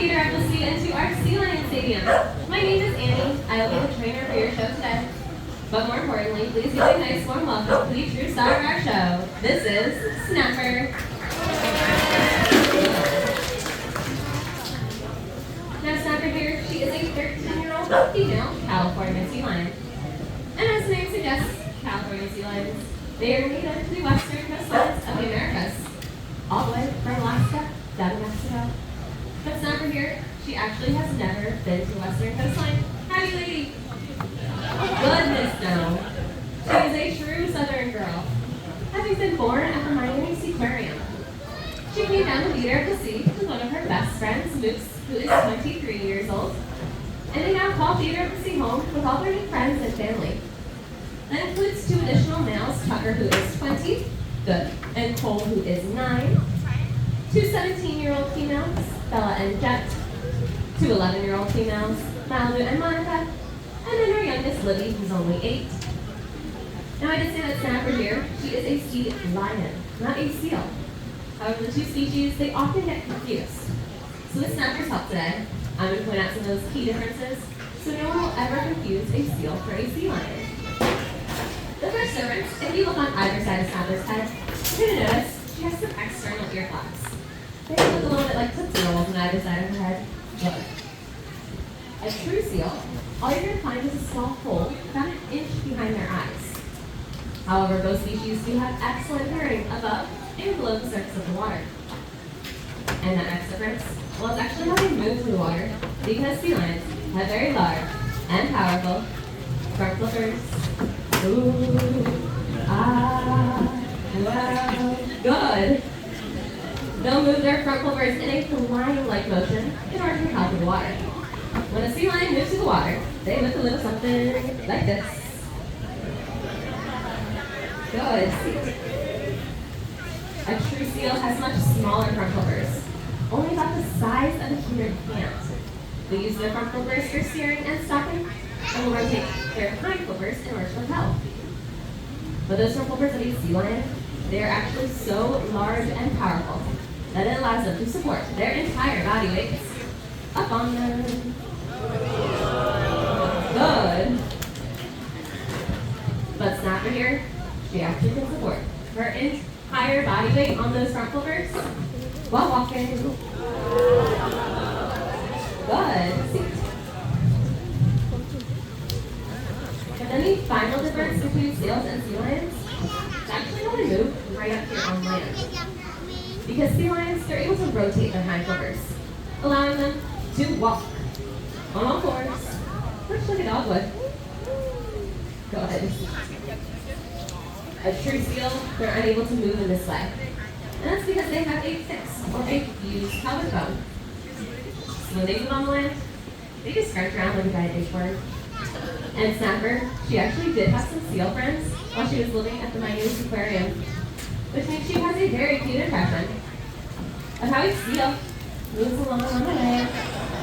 Theater at the Sea and to our Sea Lion Stadium. My name is Annie. I will be the trainer for your show today. But more importantly, please give a nice warm welcome to the true star of our show. This is Snapper. Now Snapper here, she is a 13-year-old female California sea lion. And as the name suggests, California sea lions, they are native to the western coastlines of the Americas, all the way from Alaska down to Mexico. But Snapper here, she actually has never been to the western coastline. Have you, lady? Goodness, no. She is a true southern girl, having been born at the Miami Seaquarium. She came down the Theater of the Sea with one of her best friends, Moose, who is 23 years old, and they now call Theater of the Sea home with all their new friends and family. That includes 2 additional males, Tucker, who is 20, good, and Cole, who is 9, 2 17-year-old females, Bella and Jet, 2 11-year-old females, Malibu and Monica, and then our youngest, Libby, who's only 8. Now I did say that Snapper here, she is a sea lion, not a seal. However, the 2 species, they often get confused. So with Snapper's help today, I'm going to point out some of those key differences so no one will ever confuse a seal for a sea lion. The first difference, if you look on either side of Snapper's head, you're going to notice she has some external ear flaps. They look a little bit like Tootsie Rolls on either side of her head. Good. A true seal, all you're going to find is a small hole about an inch behind their eyes. However, both species do have excellent hearing above and below the surface of the water. And that next difference, well, it's actually how they move through the water, because sea lions have very large and powerful front flippers. Ooh, ah, wow, good. They'll move their front flippers in a flying-like motion in order to help with the water. When a sea lion moves through the water, they look a little something like this. Good. A true seal has much smaller front flippers, only about the size of a human hand. They use their front flippers for steering and stopping, and will rotate their hind flippers in order to propel. But those front flippers of a sea lion, they are actually so large and powerful that it allows them to support their entire body weight up on them. Good. But Snapper here, she actually can support her entire body weight on those front flippers while walking. Good. And then the final difference between seals and sea lions is actually how they move right up here on land. Because sea lions, they're able to rotate their hind flippers, allowing them to walk on all fours, much like a dog would. Go ahead. A true seal, they're unable to move in this way. And that's because they have a fixed or a fused pelvic bone. So when they move on land, they just scratch around like a giant inchworm. And Snapper, she actually did have some seal friends while she was living at the Miami Aquarium, which means she has a very cute impression of how a seal moves along on the land,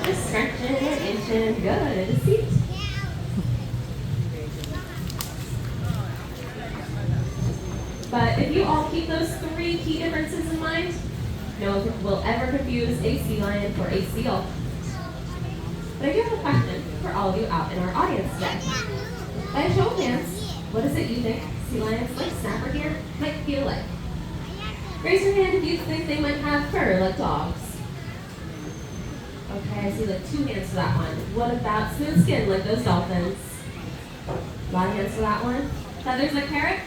just scratching and inching. Good. See? But if you all keep those 3 key differences in mind, no one will ever confuse a sea lion for a seal. But I do have a question for all of you out in our audience today. By a show of hands, what is it you think sea lions like Snapper here might feel like? Raise your hand if you think they might have fur like dogs. Okay, I see like 2 hands for that one. What about smooth skin like those dolphins? A lot of hands for that one. Feathers like parrot?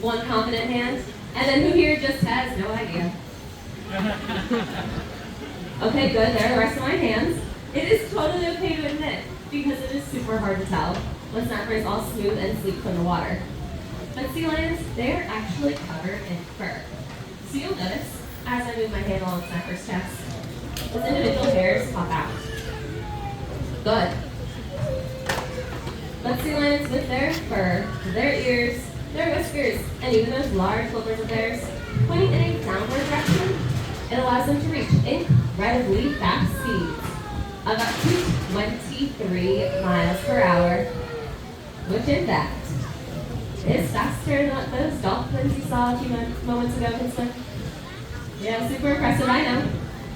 1 confident hand. And then who here just has no idea? Okay, good. There are the rest of my hands. It is totally okay to admit, because it is super hard to tell when Snapper is all smooth and sleek from the water. But sea lions, they are actually covered in fur. So you'll notice, as I move my hand along Snapper's chest, those individual hairs pop out. Good. But sea lions with their fur, their ears, their whiskers, and even those large flippers of theirs, pointing in a downward direction, it allows them to reach incredibly fast speeds of up to 23 miles per hour, which in fact is faster than what those dolphins you saw a few moments ago can swim. Yeah, super impressive, I know.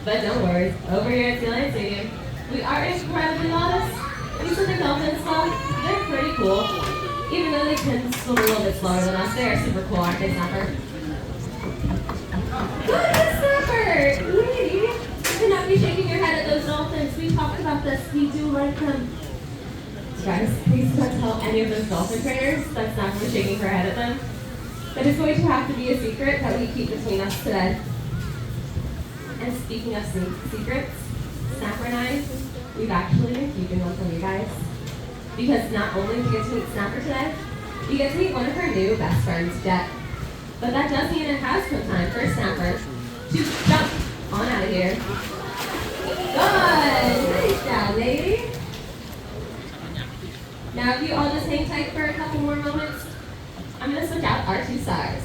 But don't worry, over here at Sea Lion Stadium, we are incredibly modest. These are the dolphins, well, they're pretty cool. Even though they can swim a little bit slower than us, they are super cool, aren't they, Snapper? Good, Snapper! Lady, you cannot be shaking your head at those dolphins. We talked about this. We do like them. Guys, please don't tell any of those dolphin trainers that Snapper was shaking her head at them. That is going to have to be a secret that we keep between us today. And speaking of secrets, Snapper and I, we've actually been keeping one from you guys. Because not only do we get to meet Snapper today, we get to meet one of her new best friends, Jet. But that does mean it has come time for Snapper to jump on out of here. Good! Nice job, lady! Now if you all just hang tight for a couple more moments, I'm going to switch out our two stars.